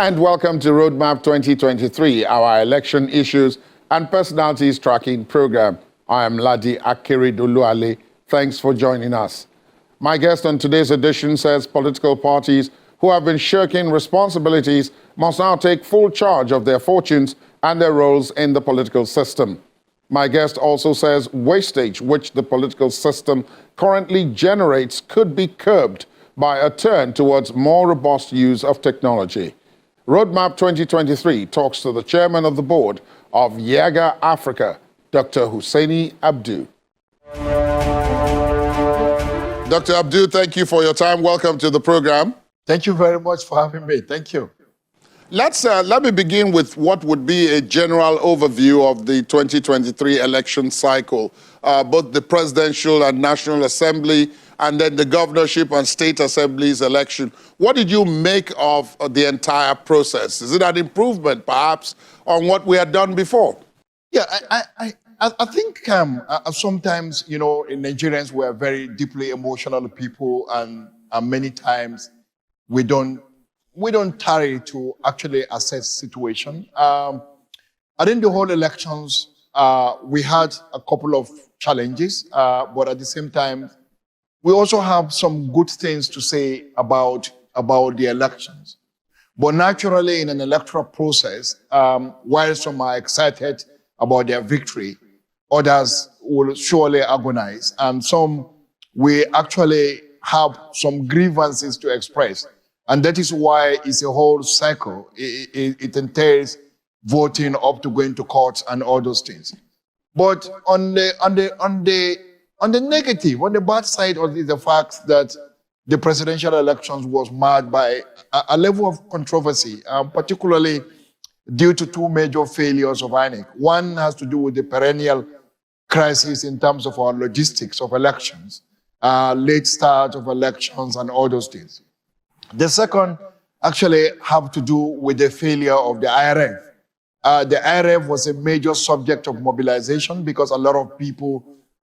And welcome to Roadmap 2023, our election issues and personalities tracking program. I am Ladi Akeredoluale. Thanks for joining us. My guest on today's edition says political parties who have been shirking responsibilities must now take full charge of their fortunes and their roles in the political system. My guest also says wastage which the political system currently generates could be curbed by a turn towards more robust use of technology. Roadmap 2023 talks to the chairman of the board of Yaga Africa, Dr. Hussaini Abdu. Dr. Abdu, thank you for your time. Welcome to the program. Thank you very much for having me. Thank you. Let me begin with what would be a general overview of the 2023 election cycle, both the presidential and National Assembly, and then the governorship and state assemblies election. What did you make of the entire process? Is it an improvement, perhaps, on what we had done before? Yeah, I think sometimes, you know, in Nigerians, we are very deeply emotional people, and many times we don't tarry to actually assess situation. I think the whole elections, we had a couple of challenges, but at the same time, we also have some good things to say about the elections. But naturally, in an electoral process, while some are excited about their victory, others will surely agonize, and some we actually have some grievances to express. And that is why it's a whole cycle. It entails voting up to going to court and all those things. But on the negative, on the bad side of the fact that the presidential elections was marred by a level of controversy, particularly due to two major failures of INEC. One has to do with the perennial crisis in terms of our logistics of elections, late start of elections and all those things. The second actually have to do with the failure of the IRF. The IRF was a major subject of mobilization because a lot of people,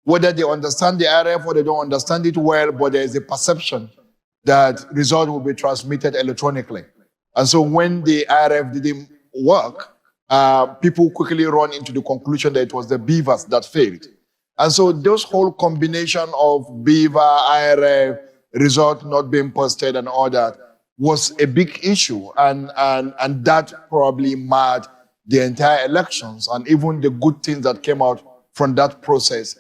whether they understand the IRF or they don't understand it well, but there is a perception that results will be transmitted electronically. And so when the IRF didn't work, people quickly run into the conclusion that it was the beavers that failed. And so those whole combination of beaver, IRF, result not being posted and all that was a big issue, and that probably marred the entire elections, and even the good things that came out from that process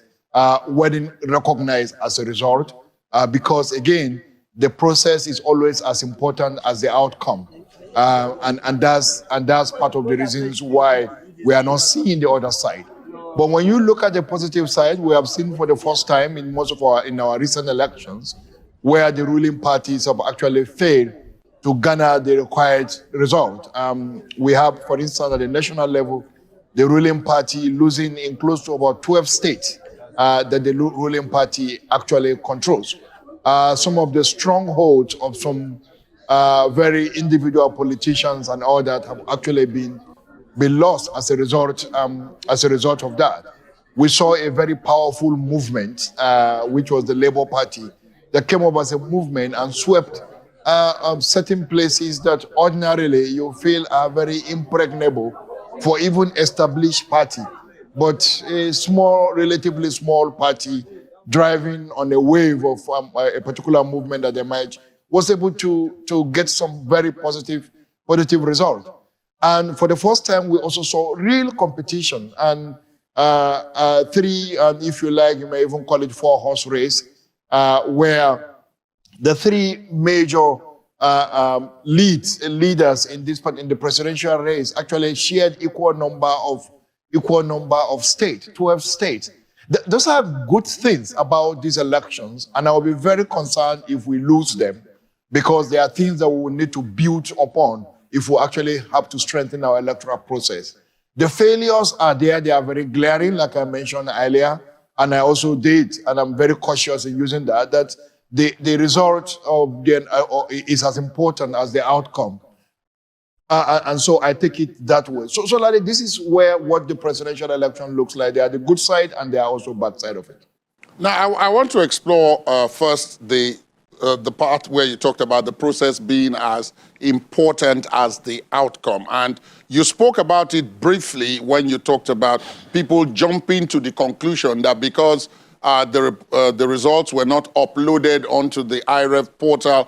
weren't recognized as a result, because again, the process is always as important as the outcome, and that's part of the reasons why we are not seeing the other side. But when you look at the positive side, we have seen for the first time in most of our recent elections where the ruling parties have actually failed to garner the required result. We have, for instance, at the national level, the ruling party losing in close to about 12 states that the ruling party actually controls. Some of the strongholds of some very individual politicians and all that have actually been lost as a result of that. We saw a very powerful movement, which was the Labour Party, that came up as a movement and swept certain places that ordinarily you feel are very impregnable for even established party. But a small, relatively small party driving on a wave of a particular movement that emerged was able to get some very positive result. And for the first time, we also saw real competition, and three, and if you like, you may even call it four-horse race, where the three major leaders in the presidential race actually shared equal number of states, 12 states. Those are good things about these elections, and I will be very concerned if we lose them, because there are things that we will need to build upon if we actually have to strengthen our electoral process. The failures are there, they are very glaring, like I mentioned earlier, and I also did, and I'm very cautious in using that the result of is as important as the outcome. And so I take it that way. So like, this is what the presidential election looks like. There are the good side and there are also bad side of it. Now, I want to explore first the the part where you talked about the process being as important as the outcome. And you spoke about it briefly when you talked about people jumping to the conclusion that because the results were not uploaded onto the IREF portal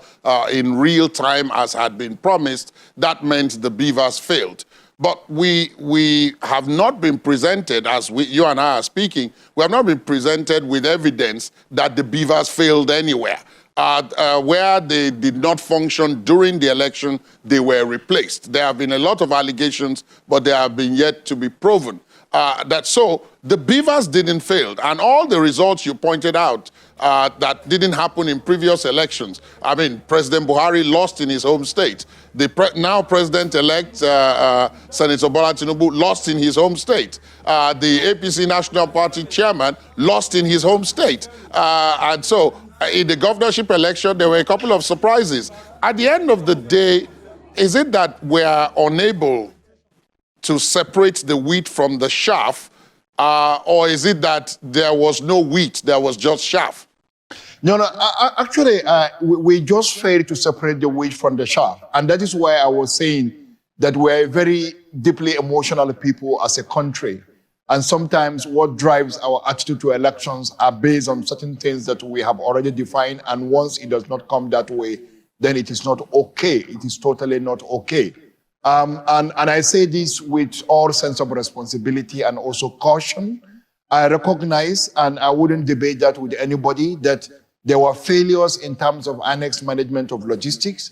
in real time as had been promised, that meant the beavers failed. But we have not been presented, as you and I are speaking, we have not been presented with evidence that the beavers failed anywhere. Where they did not function during the election, they were replaced. There have been a lot of allegations, but they have been yet to be proven. So the beavers didn't fail, and all the results you pointed out that didn't happen in previous elections. I mean, President Buhari lost in his home state. The now president-elect Senator Bola Tinubu lost in his home state. The APC National Party chairman lost in his home state. And so in the governorship election, there were a couple of surprises. At the end of the day, is it that we are unable to separate the wheat from the chaff, or is it that there was no wheat, there was just chaff? No, actually, we just failed to separate the wheat from the chaff. And that is why I was saying that we're very deeply emotional people as a country. And sometimes what drives our attitude to elections are based on certain things that we have already defined. And once it does not come that way, then it is not okay. It is totally not okay. And I say this with all sense of responsibility and also caution. I recognize, and I wouldn't debate that with anybody, that there were failures in terms of annex management of logistics.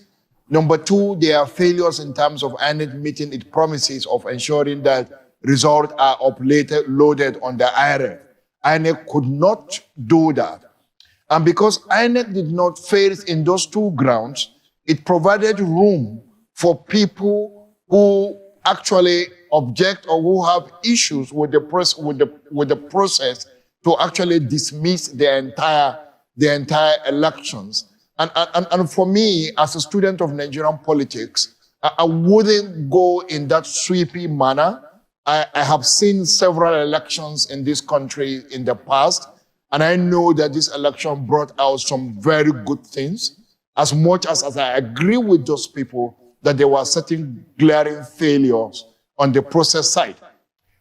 Number two, there are failures in terms of INEC meeting its promises of ensuring that results are loaded on the IRF. INEC could not do that. And because INEC did not fail in those two grounds, it provided room for people who actually object or who have issues with the process to actually dismiss the entire elections. And for me, as a student of Nigerian politics, I wouldn't go in that sweepy manner. I have seen several elections in this country in the past, and I know that this election brought out some very good things, as much as I agree with those people that there were certain glaring failures on the process side.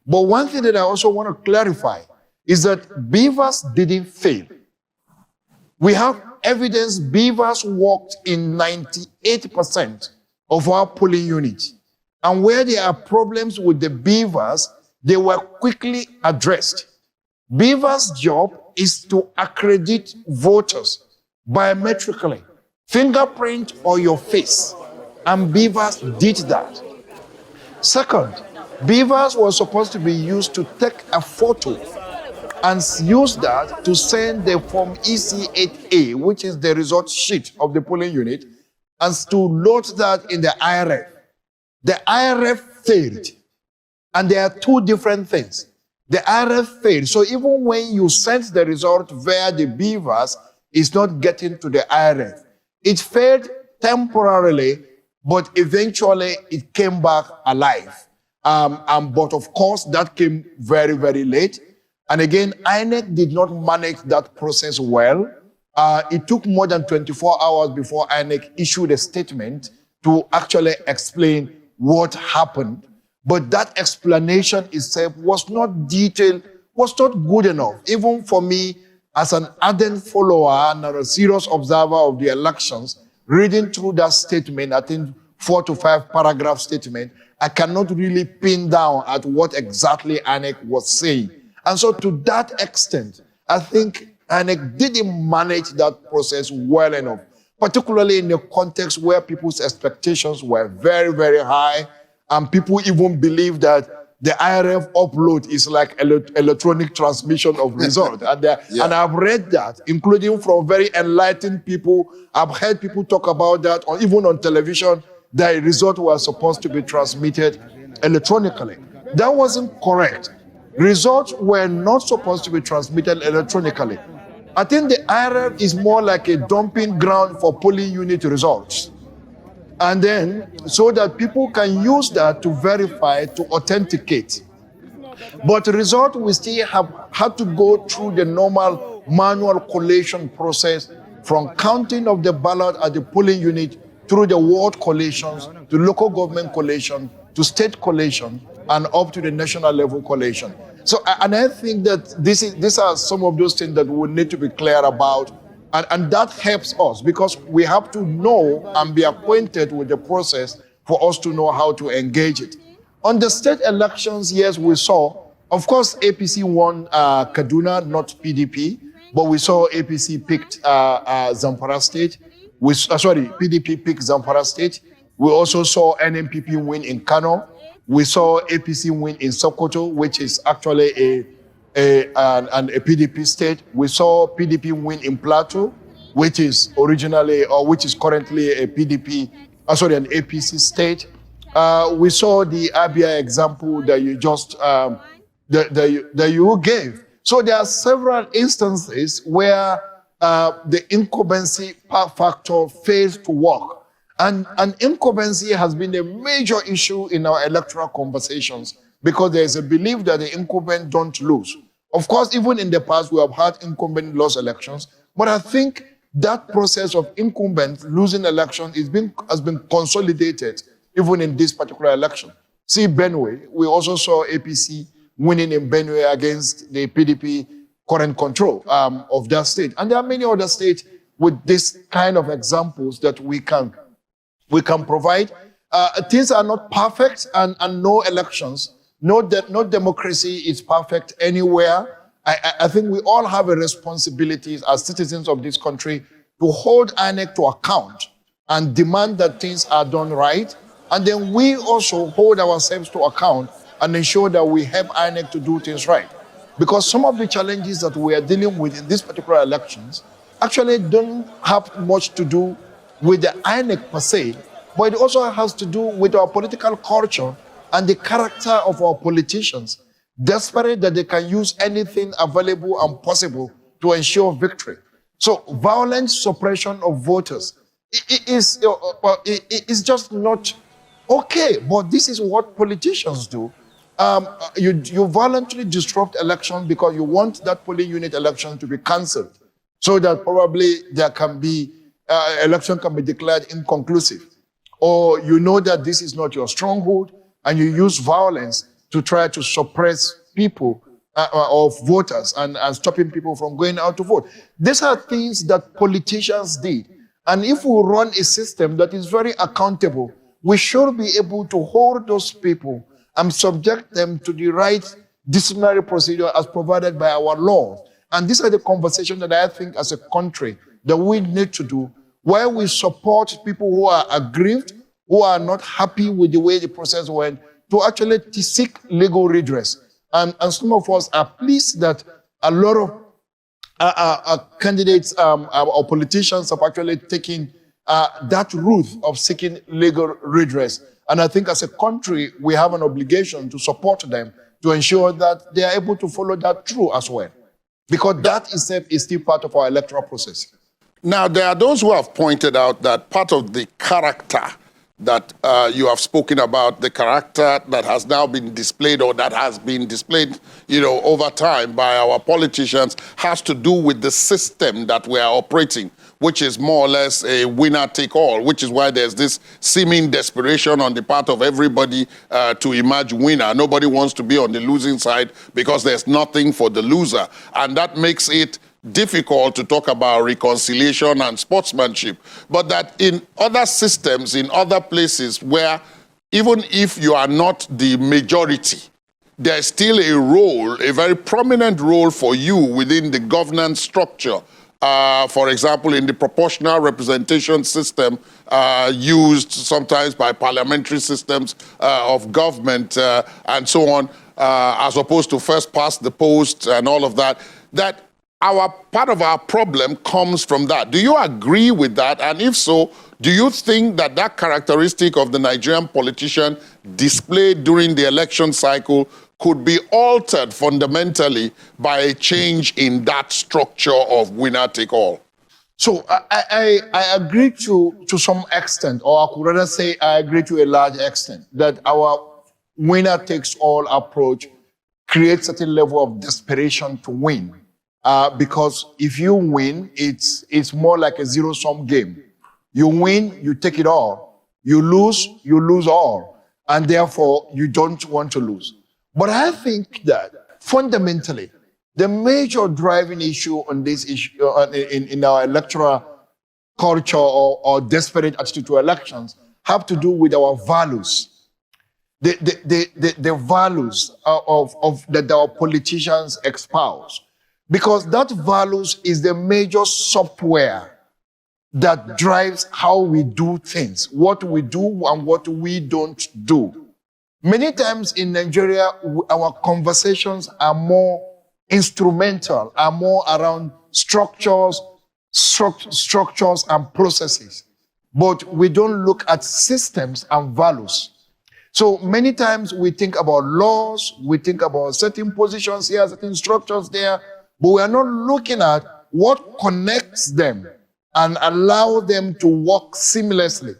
But one thing that I also want to clarify is that beavers didn't fail. We have evidence beavers worked in 98% of our polling units. And where there are problems with the beavers, they were quickly addressed. Beavers' job is to accredit voters biometrically, fingerprint or your face. And beavers did that. Second, beavers were supposed to be used to take a photo and use that to send the form EC8A, which is the result sheet of the polling unit, and to load that in the IRF. The IRF failed. And there are two different things. The IRF failed. So even when you send the result via the beavers, it's not getting to the IRF. It failed temporarily, but eventually it came back alive. But of course, that came very, very late. And again, INEC did not manage that process well. It took more than 24 hours before INEC issued a statement to actually explain what happened. But that explanation itself was not detailed, was not good enough. Even for me, as an ardent follower and a serious observer of the elections, reading through that statement, I think 4 to 5 paragraph statement, I cannot really pin down at what exactly INEC was saying. And so to that extent, I think INEC didn't manage that process well enough, particularly in a context where people's expectations were very, very high, and people even believe that the IRF upload is like electronic transmission of results. And I've read that, including from very enlightened people. I've heard people talk about that, or even on television, the results were supposed to be transmitted electronically. That wasn't correct. Results were not supposed to be transmitted electronically. I think the IRF is more like a dumping ground for polling unit results. And then, so that people can use that to verify, to authenticate. But the result, we still have had to go through the normal manual collation process from counting of the ballot at the polling unit through the ward collations, to local government collation, to state collation, and up to the national level collation. So, and I think that these are some of those things that we need to be clear about, and that helps us because we have to know and be acquainted with the process for us to know how to engage it. On the state elections, yes, we saw, of course, APC won Kaduna, not PDP, but we saw APC picked Zamfara State. PDP picked Zamfara State. We also saw NNPP win in Kano. We saw APC win in Sokoto, which is actually a PDP state. We saw PDP win in Plateau, which is currently a an APC state. We saw the Abia example that you just that you gave. So there are several instances where the incumbency factor fails to work. And incumbency has been a major issue in our electoral conversations because there is a belief that the incumbent don't lose. Of course, even in the past, we have had incumbent lost elections, but I think that process of incumbent losing elections has been consolidated even in this particular election. See Benue, we also saw APC winning in Benue against the PDP current control of that state. And there are many other states with this kind of examples that we can provide. Things are not perfect, and no elections, no democracy is perfect anywhere. I think we all have a responsibility as citizens of this country to hold INEC to account and demand that things are done right. And then we also hold ourselves to account and ensure that we help INEC to do things right. Because some of the challenges that we are dealing with in these particular elections actually don't have much to do with the INEC per se, but it also has to do with our political culture and the character of our politicians, desperate that they can use anything available and possible to ensure victory. So violent suppression of voters is just not okay, but this is what politicians do. You voluntarily disrupt election because you want that polling unit election to be cancelled, so that probably there can be election can be declared inconclusive, or you know that this is not your stronghold and you use violence to try to suppress people of voters and stopping people from going out to vote. These are things that politicians did, and if we run a system that is very accountable, we should be able to hold those people and subject them to the right disciplinary procedure as provided by our laws. And these are the conversations that I think as a country that we need to do, where we support people who are aggrieved, who are not happy with the way the process went, to actually seek legal redress. And some of us are pleased that a lot of candidates or politicians have actually taken that route of seeking legal redress. And I think as a country, we have an obligation to support them to ensure that they are able to follow that through as well. Because that itself is still part of our electoral process. Now, there are those who have pointed out that part of the character that you have spoken about, the character that has now been displayed or that has been displayed, over time by our politicians has to do with the system that we are operating, which is more or less a winner-take-all, which is why there's this seeming desperation on the part of everybody to emerge winner. Nobody wants to be on the losing side because there's nothing for the loser. And that makes it difficult to talk about reconciliation and sportsmanship. But that in other systems, in other places where even if you are not the majority, there's still a role, a very prominent role for you within the governance structure. For example, in the proportional representation system used sometimes by parliamentary systems of government and so on, as opposed to first past the post and all of that, that part of our problem comes from that. Do you agree with that? And if so, do you think that that characteristic of the Nigerian politician displayed during the election cycle could be altered fundamentally by a change in that structure of winner-take-all? So I agree to some extent, or I could rather say I agree to a large extent, that our winner-takes-all approach creates a certain level of desperation to win. because if you win, it's more like a zero-sum game. You win, you take it all. You lose all. And therefore, you don't want to lose. But I think that fundamentally, the major driving issue on this issue in our electoral culture or desperate attitude to elections have to do with our values. The values of that our politicians espouse. Because that values is the major software that drives how we do things, what we do and what we don't do. Many times in Nigeria, our conversations are more instrumental, are more around structures and processes. But we don't look at systems and values. So many times we think about laws, we think about certain positions here, certain structures there, but we are not looking at what connects them and allow them to work seamlessly.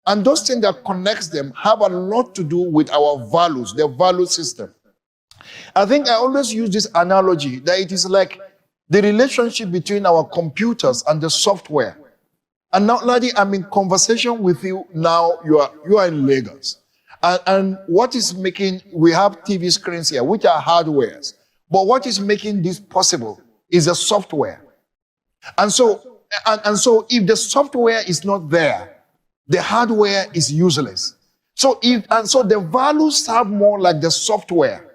And those things that connects them have a lot to do with our values, the value system. I think I always use this analogy that it is like the relationship between our computers and the software. And now, Ladi, I'm in conversation with you now. You are in Lagos. And what is making, we have TV screens here, which are hardwares. But what is making this possible is the software. And so if the software is not there, the hardware is useless. So the values have more like the software.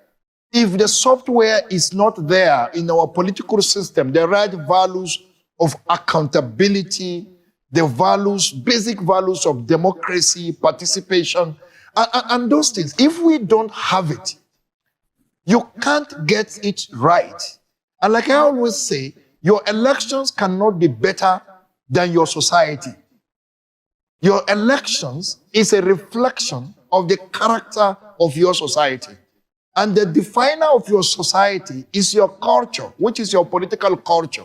If the software is not there in our political system, the right values of accountability, the values, basic values of democracy, participation, and those things, if we don't have it, you can't get it right. And like I always say, your elections cannot be better than your society. Your elections is a reflection of the character of your society. And the definer of your society is your culture, which is your political culture.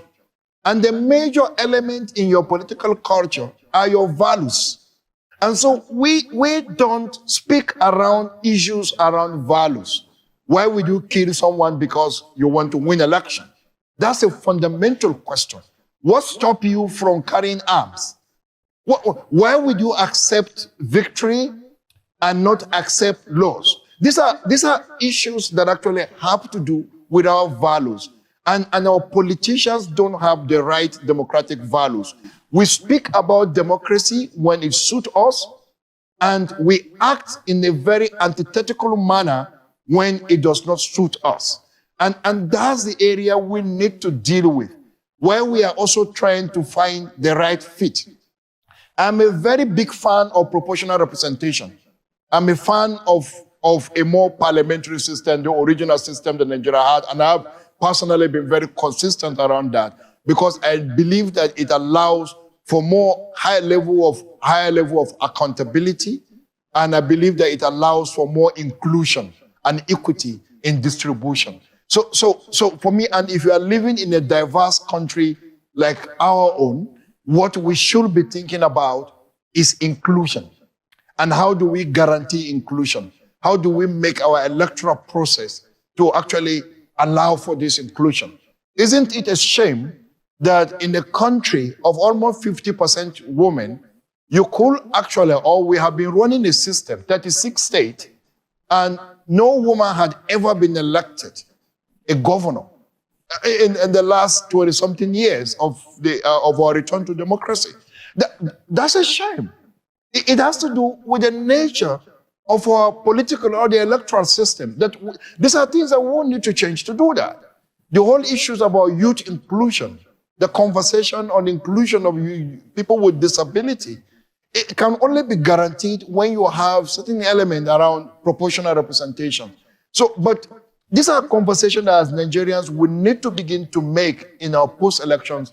And the major element in your political culture are your values. And so we don't speak around issues around values. Why would you kill someone because you want to win election? That's a fundamental question. What stops you from carrying arms? Why would you accept victory and not accept loss? These are issues that actually have to do with our values. And our politicians don't have the right democratic values. We speak about democracy when it suits us, and we act in a very antithetical manner when it does not suit us. And that's the area we need to deal with, where we are also trying to find the right fit. I'm a very big fan of proportional representation. I'm a fan of a more parliamentary system, the original system that Nigeria had, and I've personally been very consistent around that because I believe that it allows for higher level of accountability, and I believe that it allows for more inclusion and equity in distribution. So for me, and if you are living in a diverse country like our own, what we should be thinking about is inclusion. And how do we guarantee inclusion? How do we make our electoral process to actually allow for this inclusion? Isn't it a shame that in a country of almost 50% women, you could actually, or we have been running a system, 36 states, and no woman had ever been elected a governor in the last 20-something years of our return to democracy. That's a shame. It has to do with the nature of our political or the electoral system. These are things that we will need to change to do that. The whole issues about youth inclusion, the conversation on inclusion of people with disability, it can only be guaranteed when you have certain element around proportional representation. But these are conversations that as Nigerians we need to begin to make in our post-elections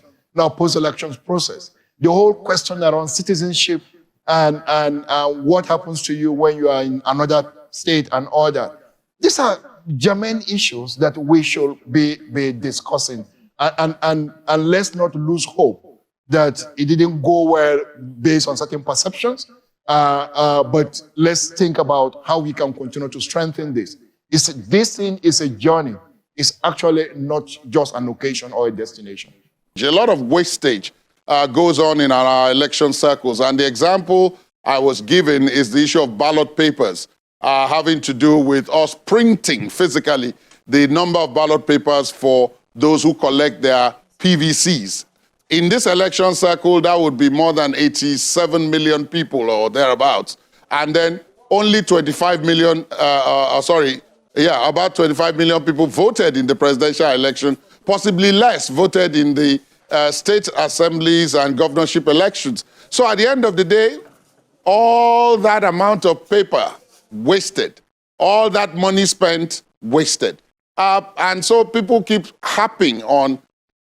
process. The whole question around citizenship and what happens to you when you are in another state and all that. These are germane issues that we should be discussing. And let's not lose hope that it didn't go well based on certain perceptions. But let's think about how we can continue to strengthen this. This thing is a journey. is actually not just an occasion or a destination. A lot of wastage goes on in our election circles. And the example I was given is the issue of ballot papers having to do with us printing physically the number of ballot papers for those who collect their PVCs. In this election circle, that would be more than 87 million people or thereabouts. And then only 25 million, about 25 million people voted in the presidential election, possibly less voted in the state assemblies and governorship elections. So at the end of the day, all that amount of paper wasted, all that money spent wasted. And so people keep harping on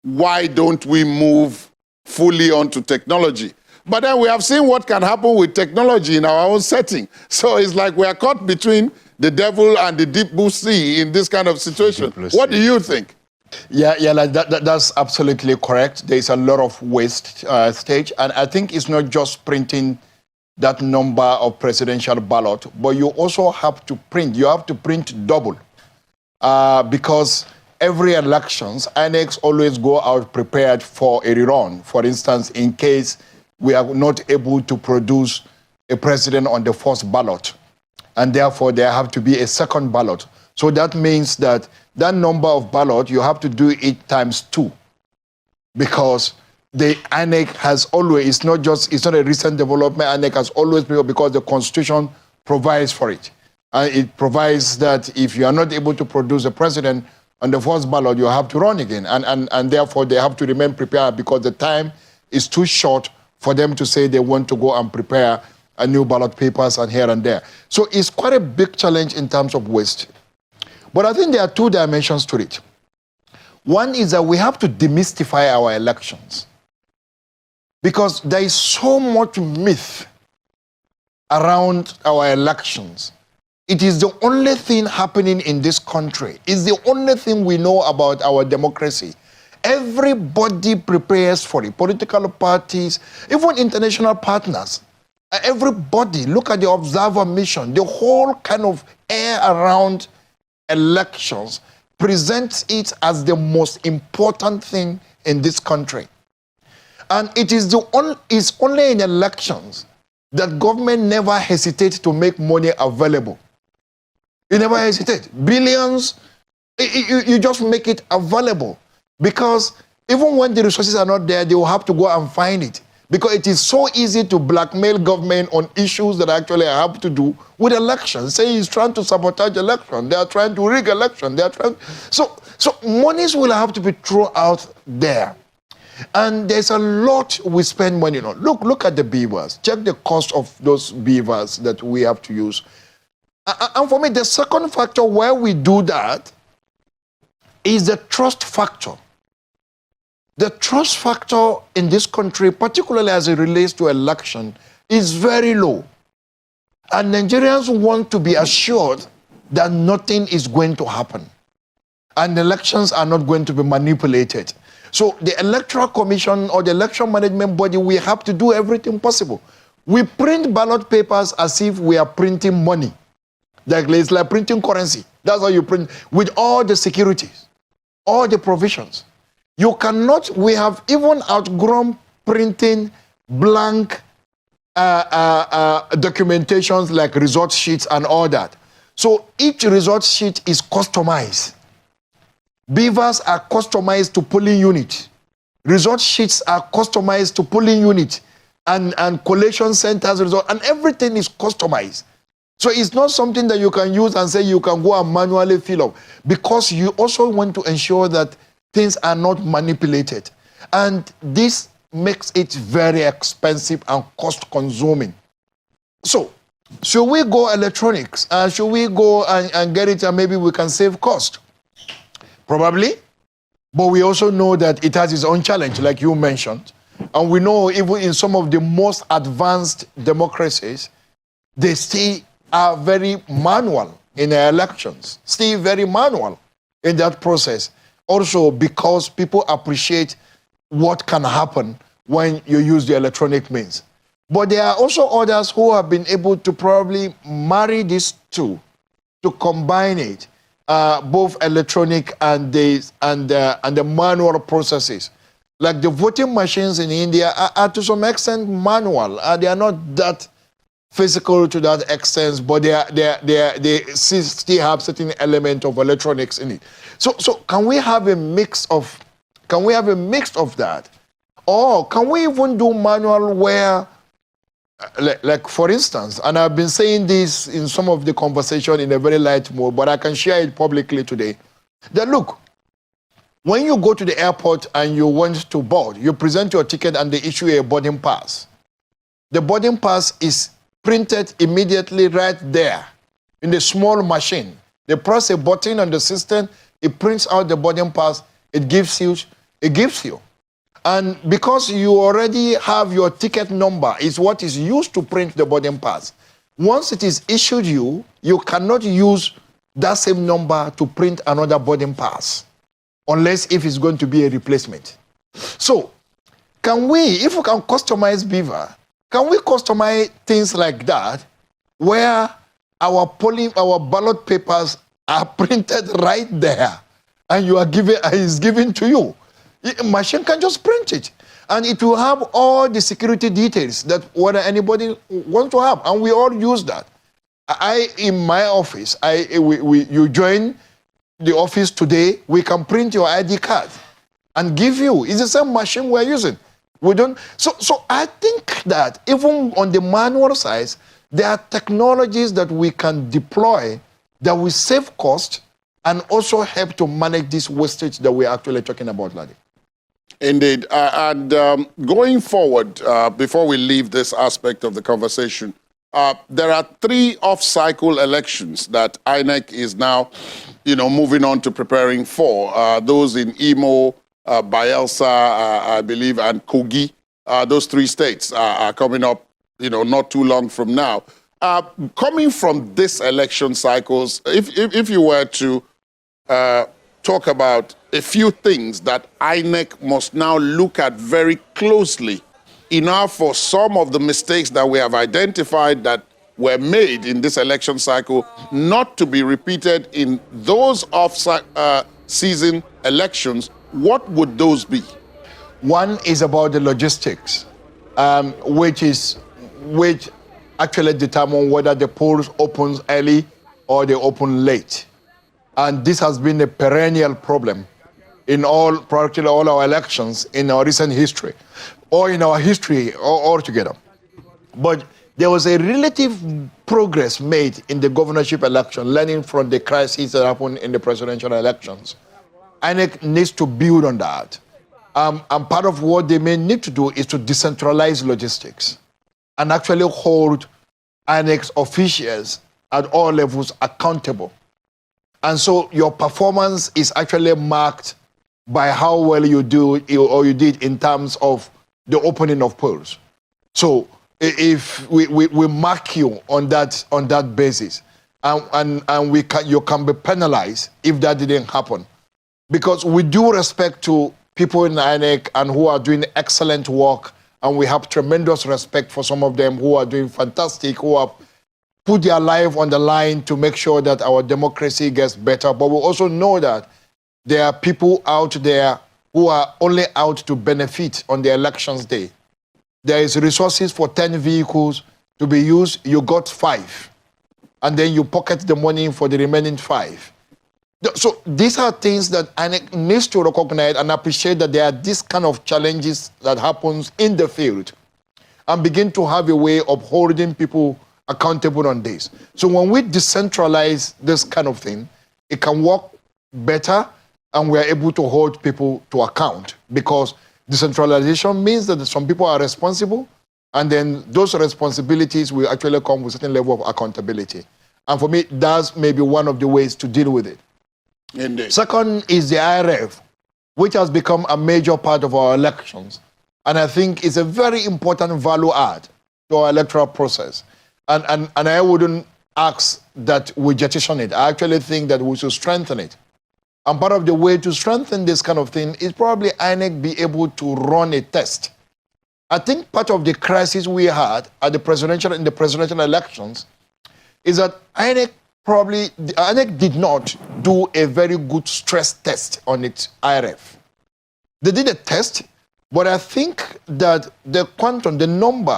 why don't we move fully onto technology. But then we have seen what can happen with technology in our own setting. So it's like we are caught between the devil and the deep blue sea in this kind of situation. What do you think? That's absolutely correct. There's a lot of waste stage. And I think it's not just printing that number of presidential ballot, but you also have to print. You have to print double because every elections, INEC always go out prepared for a rerun. For instance, in case we are not able to produce a president on the first ballot, and therefore there have to be a second ballot. So that means that that number of ballot, you have to do it times 2, because the INEC has always, it's not a recent development, INEC has always been, because the Constitution provides for it. And it provides that if you are not able to produce a president on the first ballot, you have to run again. And therefore, they have to remain prepared, because the time is too short for them to say they want to go and prepare a new ballot papers and here and there. So it's quite a big challenge in terms of waste. But I think there are 2 dimensions to it. One is that we have to demystify our elections, because there is so much myth around our elections. It is the only thing happening in this country. It's the only thing we know about our democracy. Everybody prepares for it. Political parties, even international partners. Everybody, look at the observer mission. The whole kind of air around elections presents it as the most important thing in this country. And it is it's only in elections that government never hesitates to make money available. You never hesitate. Billions, you just make it available. Because even when the resources are not there, they will have to go and find it. Because it is so easy to blackmail government on issues that actually have to do with elections. Say he's trying to sabotage election. They are trying to rig election. They are trying. So monies will have to be thrown out there. And there's a lot we spend money on. Look at the beavers. Check the cost of those beavers that we have to use. And for me, the second factor where we do that is the trust factor. The trust factor in this country, particularly as it relates to election, is very low. And Nigerians want to be assured that nothing is going to happen. And elections are not going to be manipulated. So the Electoral Commission or the election management body, we have to do everything possible. We print ballot papers as if we are printing money. It's like printing currency. That's how you print, with all the securities, all the provisions. You cannot, we have even outgrown printing blank documentations like result sheets and all that. So each result sheet is customized. Beavers are customized to polling unit. Result sheets are customized to polling unit and collation centers result, and everything is customized. So it's not something that you can use and say you can go and manually fill up, because you also want to ensure that things are not manipulated. And this makes it very expensive and cost-consuming. So, should we go electronics? Should we go and get it and maybe we can save cost? Probably. But we also know that it has its own challenge, like you mentioned. And we know even in some of the most advanced democracies, they still are very manual in their elections, still very manual in that process. Also because people appreciate what can happen when you use the electronic means. But there are also others who have been able to probably marry these two, to combine it, both electronic and the manual processes. Like the voting machines in India are to some extent manual. They are not that physical to that extent, but they still have certain element of electronics in it. So can we have a mix of that? Or can we even do manual where, like for instance, and I've been saying this in some of the conversation in a very light mode, but I can share it publicly today, that look, when you go to the airport and you want to board, you present your ticket and they issue a boarding pass. The boarding pass is printed immediately right there in the small machine. They press a button on the system, it prints out the boarding pass, it gives you. And because you already have your ticket number, is what is used to print the boarding pass. Once it is issued you cannot use that same number to print another boarding pass, unless if it's going to be a replacement. So, if we can customize Beaver, can we customize things like that, where our ballot papers are printed right there, and it's given to you? A machine can just print it, and it will have all the security details that whether anybody wants to have, and we all use that. In my office, you join the office today, we can print your ID card and give you. It's the same machine we're using. We don't. So I think that even on the manual side, there are technologies that we can deploy that will save cost and also help to manage this wastage that we're actually talking about, Ladi. Indeed. Going forward, before we leave this aspect of the conversation, there are 3 off-cycle elections that INEC is now, moving on to preparing for. Those in Imo, Bayelsa, I believe, and Kogi. Those 3 states are coming up, not too long from now. Coming from this election cycles, if you were to talk about a few things that INEC must now look at very closely enough for some of the mistakes that we have identified that were made in this election cycle not to be repeated in those off-season elections, what would those be? One is about the logistics, which actually determine whether the polls opens early or they open late. And this has been a perennial problem in practically all our elections in our recent history, or in our history altogether. But there was a relative progress made in the governorship election, learning from the crises that happened in the presidential elections. INEC needs to build on that. And part of what they may need to do is to decentralize logistics and actually hold INEC officials at all levels accountable. And so your performance is actually marked by how well you do or you did in terms of the opening of polls. So if we mark you on that basis, and you can be penalized if that didn't happen. Because we do respect to people in INEC and who are doing excellent work, and we have tremendous respect for some of them who are doing fantastic, who have put their life on the line to make sure that our democracy gets better. But we also know that there are people out there who are only out to benefit on the elections day. There is resources for 10 vehicles to be used, you got 5. And then you pocket the money for the remaining 5. So these are things that INEC needs to recognize and appreciate, that there are these kind of challenges that happens in the field, and begin to have a way of holding people accountable on this. So when we decentralize this kind of thing, it can work better, and we are able to hold people to account, because decentralization means that some people are responsible, and then those responsibilities will actually come with a certain level of accountability. And for me, that's maybe one of the ways to deal with it. Indeed. Second is the IRF, which has become a major part of our elections. And I think it's a very important value add to our electoral process. And I wouldn't ask that we jettison it. I actually think that we should strengthen it. And part of the way to strengthen this kind of thing is probably INEC be able to run a test. I think part of the crisis we had at in the presidential elections is that INEC probably the INEC did not do a very good stress test on its IRF. They did a test, but I think that the quantum, the number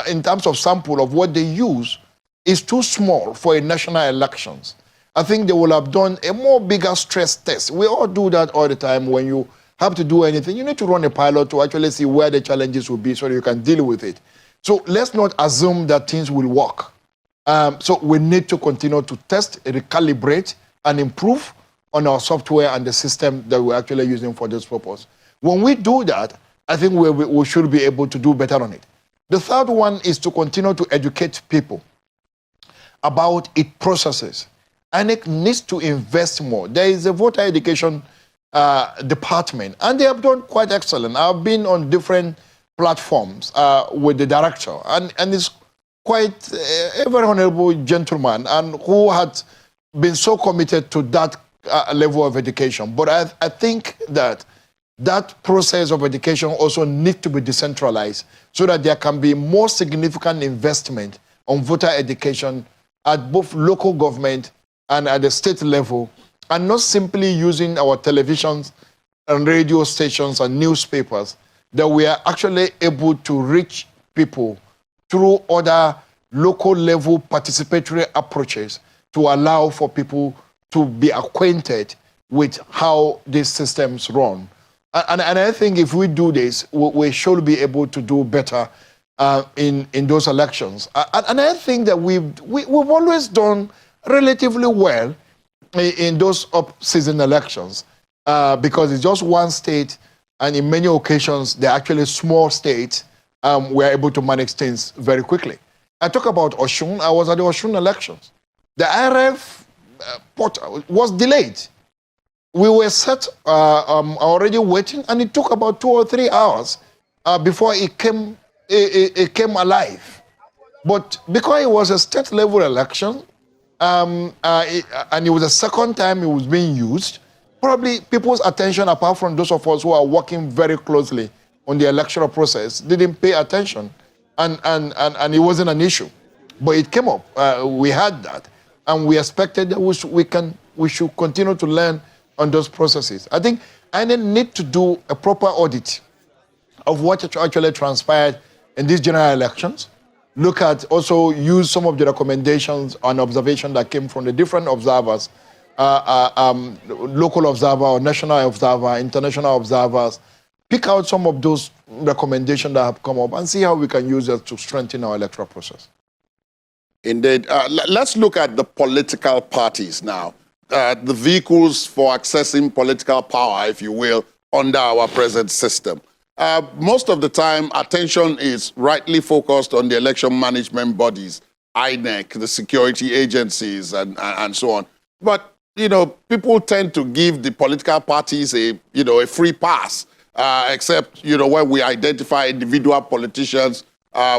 in terms of sample of what they use is too small for a national elections. I think they will have done a more bigger stress test. We all do that all the time. When you have to do anything, you need to run a pilot to actually see where the challenges will be so that you can deal with it. So let's not assume that things will work. So we need to continue to test, recalibrate, and improve on our software and the system that we're actually using for this purpose. When we do that, I think we should be able to do better on it. The third one is to continue to educate people about its processes. INEC needs to invest more. There is a voter education department, and they have done quite excellent. I've been on different platforms with the director, and it's quite a very honorable gentleman, and who had been so committed to that level of education. But I think that process of education also needs to be decentralized so that there can be more significant investment on voter education at both local government and at the state level, and not simply using our televisions and radio stations and newspapers, that we are actually able to reach people through other local level participatory approaches to allow for people to be acquainted with how these systems run. And I think if we do this, we should be able to do better in those elections. And I think that we've always done relatively well in those up-season elections because it's just one state, and in many occasions, they're actually small states. We're able to manage things very quickly. I talk about Osun. I was at the Osun elections. The IRF portal was delayed. We were set already waiting, and it took about 2 or 3 hours before it came alive. But because it was a state-level election, and it was the second time it was being used, probably people's attention, apart from those of us who are working very closely on the electoral process, didn't pay attention, and it wasn't an issue. But it came up. We had that, and we expected that we should continue to learn on those processes. I think I need to do a proper audit of what actually transpired in these general elections. Look at, also use some of the recommendations and observation that came from the different observers, local observer or national observer, international observers. Pick out some of those recommendations that have come up and see how we can use it to strengthen our electoral process. Indeed. Let's look at the political parties now. The vehicles for accessing political power, if you will, under our present system. Most of the time, attention is rightly focused on the election management bodies, INEC, the security agencies, and so on. But, people tend to give the political parties a free pass, except, when we identify individual politicians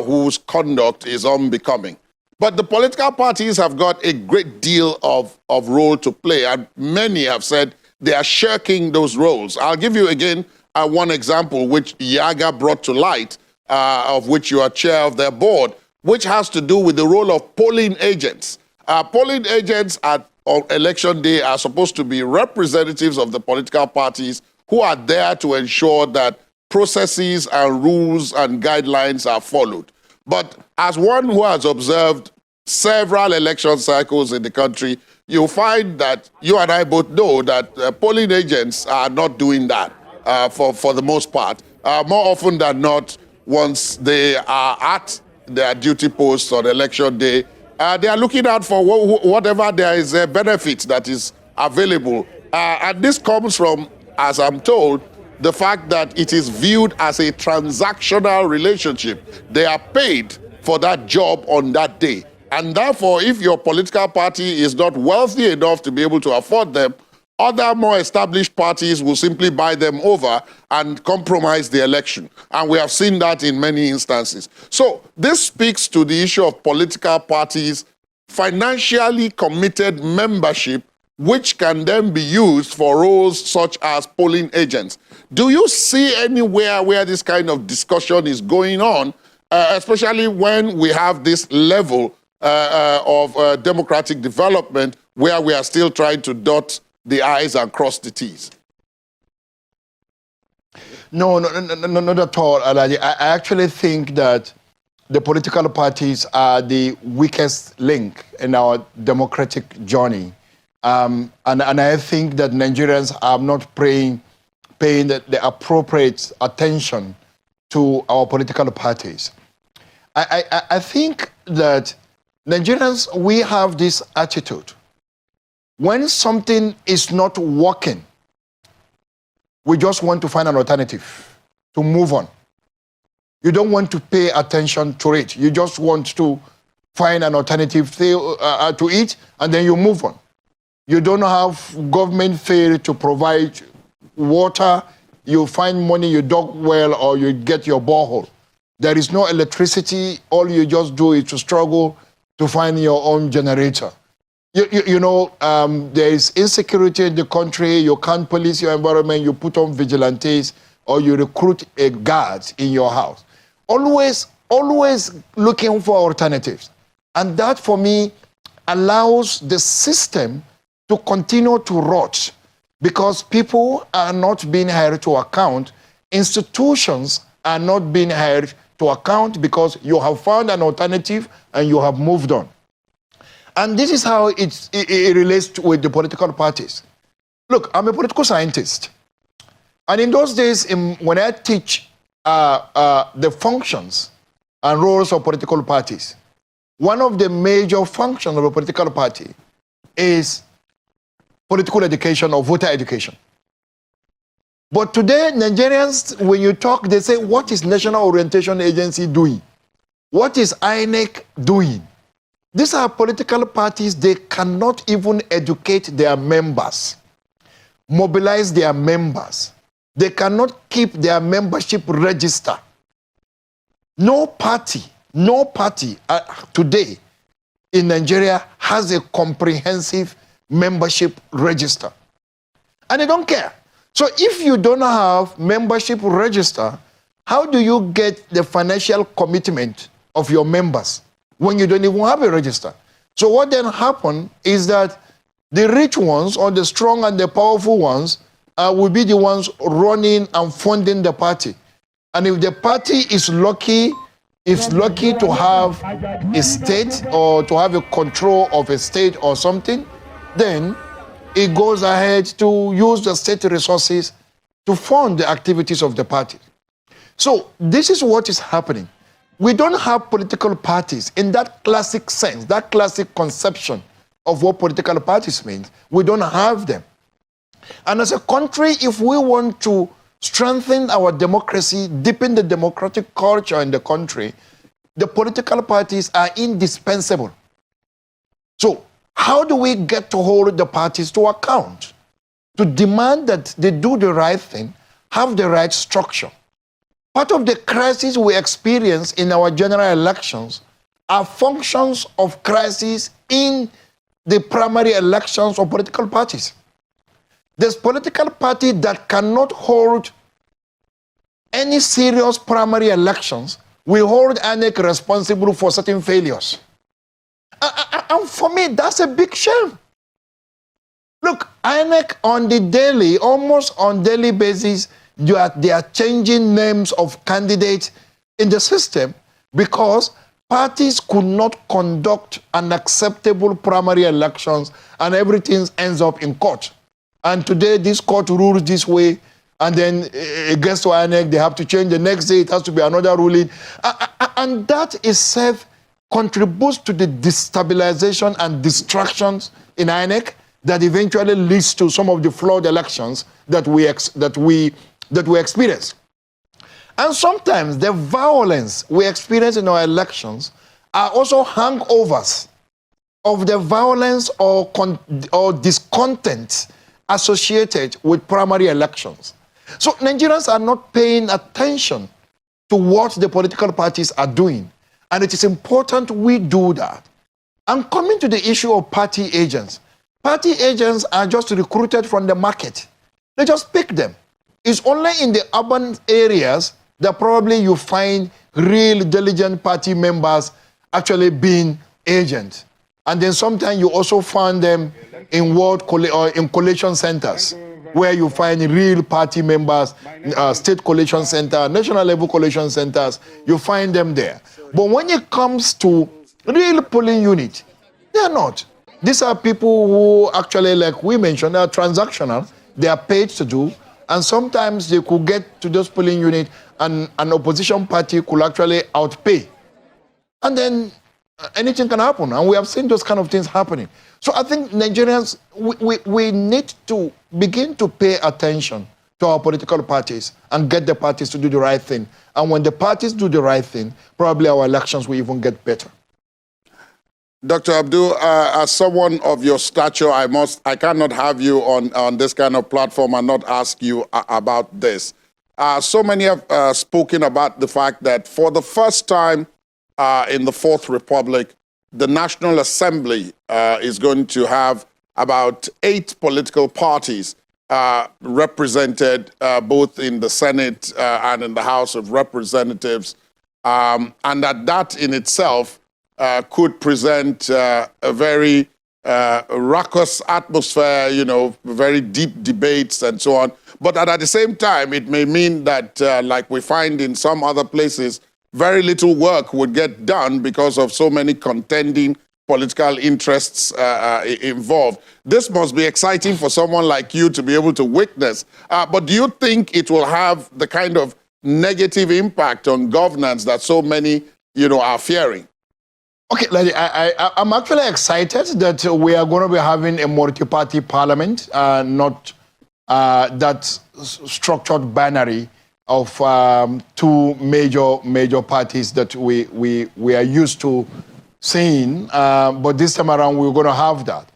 whose conduct is unbecoming. But the political parties have got a great deal of role to play, and many have said they are shirking those roles. I'll give you again one example which Yaga brought to light, of which you are chair of their board, which has to do with the role of polling agents. Polling agents on election day are supposed to be representatives of the political parties who are there to ensure that processes and rules and guidelines are followed. But as one who has observed several election cycles in the country, you'll find that you and I both know that polling agents are not doing that for the most part. More often than not, once they are at their duty posts on election day, they are looking out for whatever there is a benefit that is available. And this comes from, as I'm told, the fact that it is viewed as a transactional relationship. They are paid for that job on that day. And therefore, if your political party is not wealthy enough to be able to afford them, other more established parties will simply buy them over and compromise the election. And we have seen that in many instances. So this speaks to the issue of political parties' financially committed membership, which can then be used for roles such as polling agents. Do you see anywhere where this kind of discussion is going on, especially when we have this level of democratic development where we are still trying to dot the I's and cross the T's? No, not at all, Alaji. I actually think that the political parties are the weakest link in our democratic journey. And I think that Nigerians are not paying the appropriate attention to our political parties. I think that Nigerians, we have this attitude. When something is not working, we just want to find an alternative to move on. You don't want to pay attention to it. You just want to find an alternative to it, and then you move on. You don't have government fail to provide water. You find money, you dug well, or you get your borehole. There is no electricity. All you just do is to struggle to find your own generator. There is insecurity in the country. You can't police your environment. You put on vigilantes, or you recruit a guard in your house. Always looking for alternatives. And that, for me, allows the system to continue to rot because people are not being held to account. Institutions are not being held to account because you have found an alternative and you have moved on. And this is how it relates with the political parties. Look, I'm a political scientist. And in those days, when I teach the functions and roles of political parties, one of the major functions of a political party is political education or voter education. But today, Nigerians, when you talk, they say, what is National Orientation Agency doing? What is INEC doing? These are political parties. They cannot even educate their members, mobilize their members. They cannot keep their membership register. No party today in Nigeria has a comprehensive membership register. And they don't care. So if you don't have membership register, how do you get the financial commitment of your members when you don't even have a register? So what then happens is that the rich ones or the strong and the powerful ones will be the ones running and funding the party. And if the party is lucky to have a state or to have a control of a state or something, then it goes ahead to use the state resources to fund the activities of the party. So this is what is happening. We don't have political parties in that classic sense, that classic conception of what political parties means. We don't have them. And as a country, if we want to strengthen our democracy, deepen the democratic culture in the country, the political parties are indispensable. So how do we get to hold the parties to account? To demand that they do the right thing, have the right structure. Part of the crisis we experience in our general elections are functions of crisis in the primary elections of political parties. There's political party that cannot hold any serious primary elections. We hold INEC responsible for certain failures. And for me, that's a big shame. Look, INEC on the daily, almost on daily basis, they are changing names of candidates in the system because parties could not conduct an acceptable primary elections and everything ends up in court. And today, this court rules this way, and then it gets to INEC, they have to change the next day, it has to be another ruling. And that itself contributes to the destabilization and distractions in INEC that eventually leads to some of the flawed elections that we experience. And sometimes the violence we experience in our elections are also hangovers of the violence or discontent associated with primary elections. So Nigerians are not paying attention to what the political parties are doing. And it is important we do that. And coming to the issue of party agents. Party agents are just recruited from the market. They just pick them. It's only in the urban areas that probably you find real diligent party members actually being agents. And then sometimes you also find them in or in collation centers, where you find real party members, state collation center, national level collation centers, you find them there. But when it comes to real polling unit, they're not. These are people who actually, like we mentioned, are transactional. They are paid to do. And sometimes they could get to those polling unit and an opposition party could actually outpay. And then anything can happen. And we have seen those kind of things happening. So I think Nigerians, we need to begin to pay attention to our political parties and get the parties to do the right thing. And when the parties do the right thing, probably our elections will even get better. Dr. Abdu, as someone of your stature, I cannot have you on this kind of platform and not ask you about this. So many have spoken about the fact that for the first time in the Fourth Republic, the National Assembly is going to have about 8 political parties represented both in the Senate and in the House of Representatives, and that in itself could present a very raucous atmosphere, very deep debates and so on. But at the same time, it may mean that, like we find in some other places, very little work would get done because of so many contending political interests involved. This must be exciting for someone like you to be able to witness. But do you think it will have the kind of negative impact on governance that so many, are fearing? Okay, I'm actually excited that we are going to be having a multi-party parliament, not that structured binary of 2 major parties that we are used to seeing. But this time around, we're going to have that.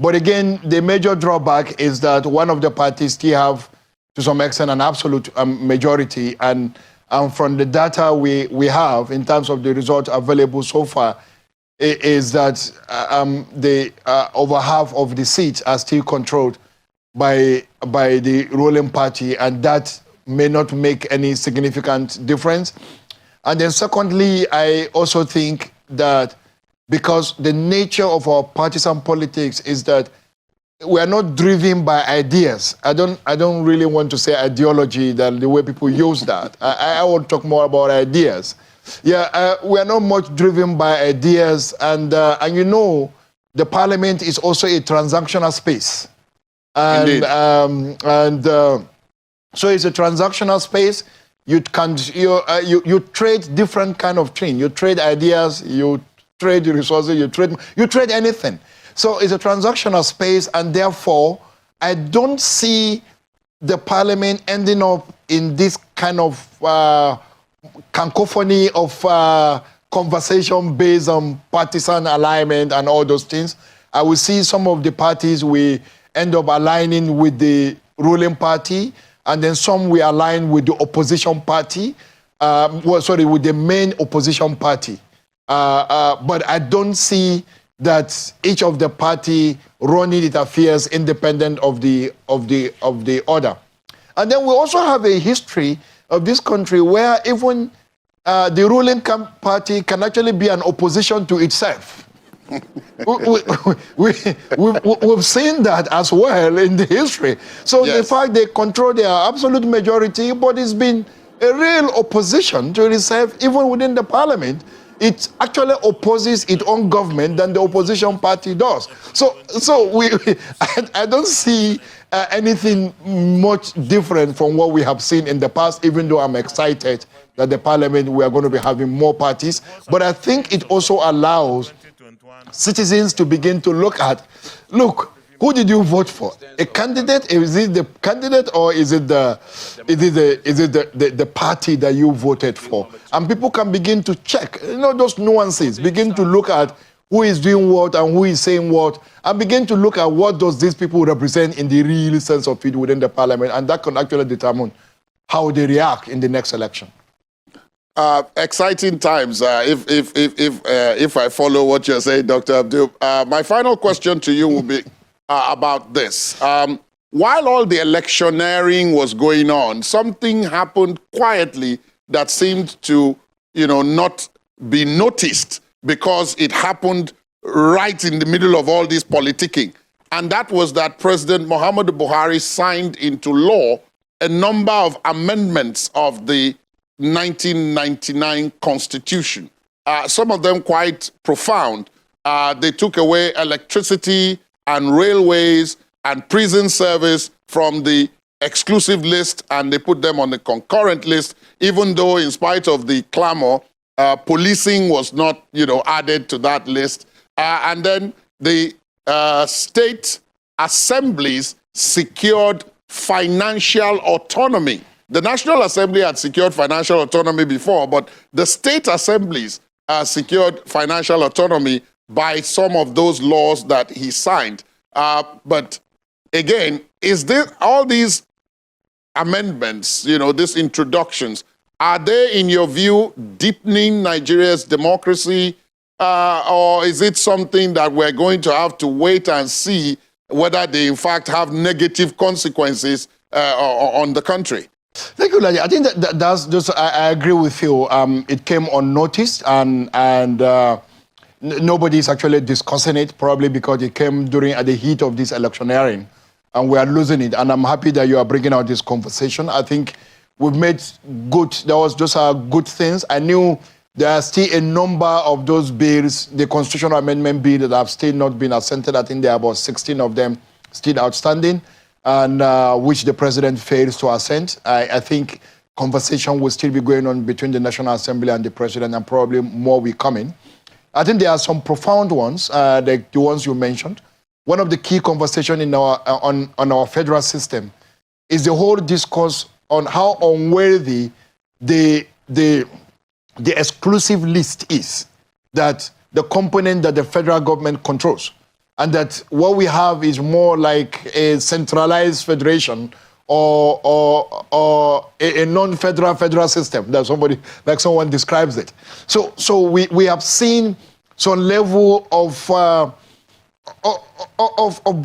But again, the major drawback is that one of the parties still have, to some extent, an absolute majority. And from the data we have in terms of the results available so far, is that over half of the seats are still controlled by the ruling party, and that may not make any significant difference. And then secondly, I also think that because the nature of our partisan politics is that we are not driven by ideas. I don't really want to say ideology, that the way people use that. I want to talk more about ideas. Yeah, we are not much driven by ideas, and the parliament is also a transactional space. And so it's a transactional space. You trade different kind of things. You trade ideas, you trade resources, you trade anything. So it's a transactional space, and therefore, I don't see the parliament ending up in this kind of cacophony of conversation based on partisan alignment and all those things. I will see some of the parties we end up aligning with the ruling party, and then some we align with the opposition party, with the main opposition party. But I don't see that each of the party running its affairs independent of the other. And then we also have a history of this country where even the ruling party can actually be an opposition to itself. We've seen that as well in the history. So yes, the fact they control their absolute majority, but it's been a real opposition to itself, even within the parliament. It actually opposes its own government than the opposition party does. So I don't see anything much different from what we have seen in the past, even though I'm excited that the parliament, we are going to be having more parties. But I think it also allows citizens to begin to look, who did you vote for? A candidate? Is it the candidate, or is it the party that you voted for? And people can begin to check, those nuances, begin to look at who is doing what and who is saying what, and begin to look at what does these people represent in the real sense of it within the parliament, and that can actually determine how they react in the next election. Exciting times, if I follow what you're saying, Dr. Abdu. My final question to you will be about this. While all the electioneering was going on, something happened quietly that seemed to, not be noticed because it happened right in the middle of all this politicking. And that was that President Muhammadu Buhari signed into law a number of amendments of the 1999 Constitution. Some of them quite profound. They took away electricity and railways and prison service from the exclusive list, and they put them on the concurrent list, even though in spite of the clamor, policing was not, added to that list. And then the state assemblies secured financial autonomy. The National Assembly had secured financial autonomy before, but the state assemblies secured financial autonomy by some of those laws that he signed. But again, is this all these amendments, these introductions, are they, in your view, deepening Nigeria's democracy, or is it something that we're going to have to wait and see whether they, in fact, have negative consequences on the country? Thank you, Ladi. I think that's just, I agree with you. It came unnoticed, and nobody's actually discussing it, probably because it came at the heat of this electioneering, and we are losing it. And I'm happy that you are bringing out this conversation. I think we've made there was just good things. I knew there are still a number of those bills, the constitutional amendment bill, that have still not been assented. I think there are about 16 of them still outstanding, and which the president fails to assent. I think conversation will still be going on between the National Assembly and the president, and probably more will come in. I think there are some profound ones, like the ones you mentioned. One of the key conversations in on our federal system is the whole discourse on how unworthy the exclusive list is, that the component that the federal government controls, and that what we have is more like a centralized federation or a non-federal federal system, that someone describes it. So we have seen some level of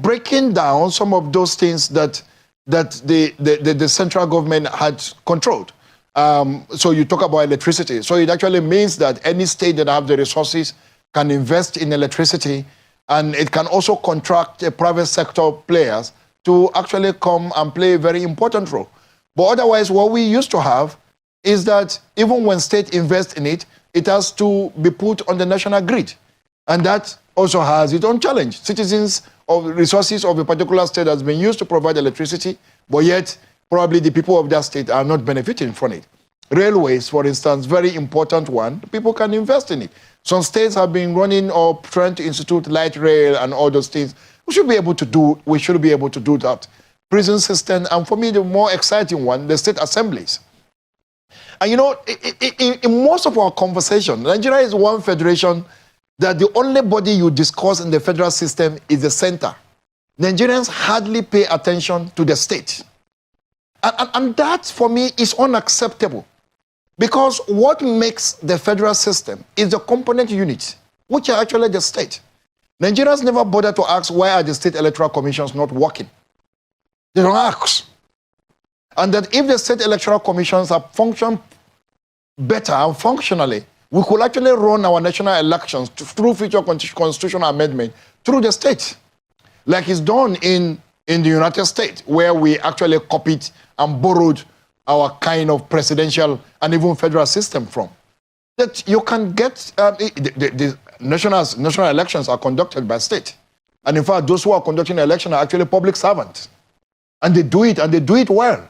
breaking down some of those things that the central government had controlled. So you talk about electricity. So it actually means that any state that have the resources can invest in electricity, and it can also contract private sector players to actually come and play a very important role. But otherwise, what we used to have is that even when state invests in it, it has to be put on the national grid. And that also has its own challenge. Citizens of resources of a particular state has been used to provide electricity, but yet probably the people of that state are not benefiting from it. Railways, for instance, very important one. People can invest in it. Some states have been running or trying to institute light rail and all those things. We should be able to do that. Prison system, and for me, the more exciting one, the state assemblies. And in most of our conversation, Nigeria is one federation that the only body you discuss in the federal system is the center. Nigerians hardly pay attention to the state. And that, for me, is unacceptable. Because what makes the federal system is the component units, which are actually the state. Nigerians never bother to ask, why are the state electoral commissions not working? They don't ask. And that if the state electoral commissions have functioned better and functionally, we could actually run our national elections through future constitutional amendment through the state, like it's done in the United States, where we actually copied and borrowed our kind of presidential and even federal system from. That you can get, the national elections are conducted by state. And in fact, those who are conducting the election are actually public servants. And they do it well.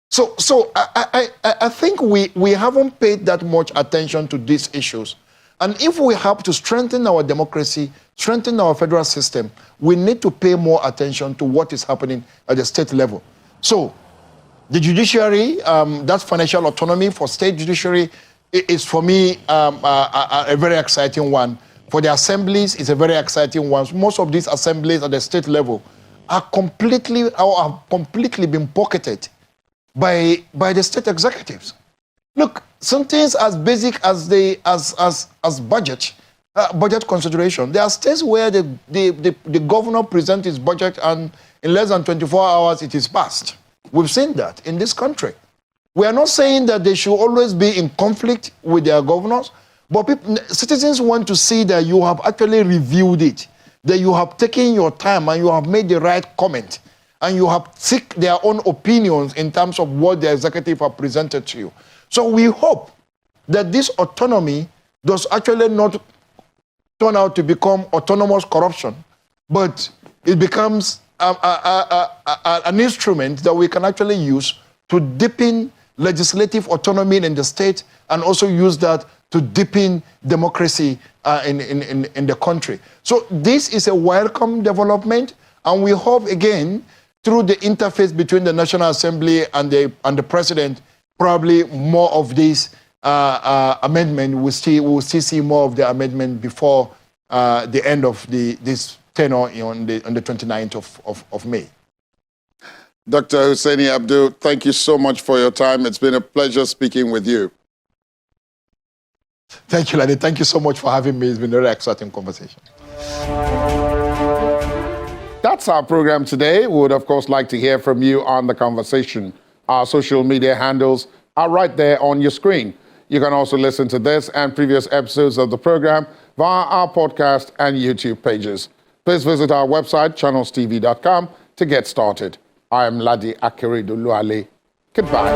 So I think we haven't paid that much attention to these issues. And if we have to strengthen our democracy, strengthen our federal system, we need to pay more attention to what is happening at the state level. So the judiciary, that financial autonomy for state judiciary is, for me, a very exciting one. For the assemblies, it's a very exciting one. Most of these assemblies at the state level have completely been pocketed by the state executives. Look, some things as basic as budget consideration. There are states where the governor presents his budget, and in less than 24 hours it is passed. We've seen that in this country. We are not saying that they should always be in conflict with their governors, But citizens want to see that you have actually reviewed it, that you have taken your time and you have made the right comment, and you have seek their own opinions in terms of what the executive have presented to you. So we hope that this autonomy does actually not turn out to become autonomous corruption, but it becomes an instrument that we can actually use to deepen legislative autonomy in the state, and also use that to deepen democracy in the country. So this is a welcome development, and we hope, again, through the interface between the National Assembly and the President, probably more of this amendment, we will still see more of the amendment before the end of this tenure on the 29th of May. Dr. Hussaini Abdu, thank you so much for your time. It's been a pleasure speaking with you. Thank you, Ladi. Thank you so much for having me. It's been a very exciting conversation. That's our program today. We would, of course, like to hear from you on the conversation. Our social media handles are right there on your screen. You can also listen to this and previous episodes of the program via our podcast and YouTube pages. Please visit our website, channelstv.com, to get started. I am Ladi Akeredoluale. Goodbye.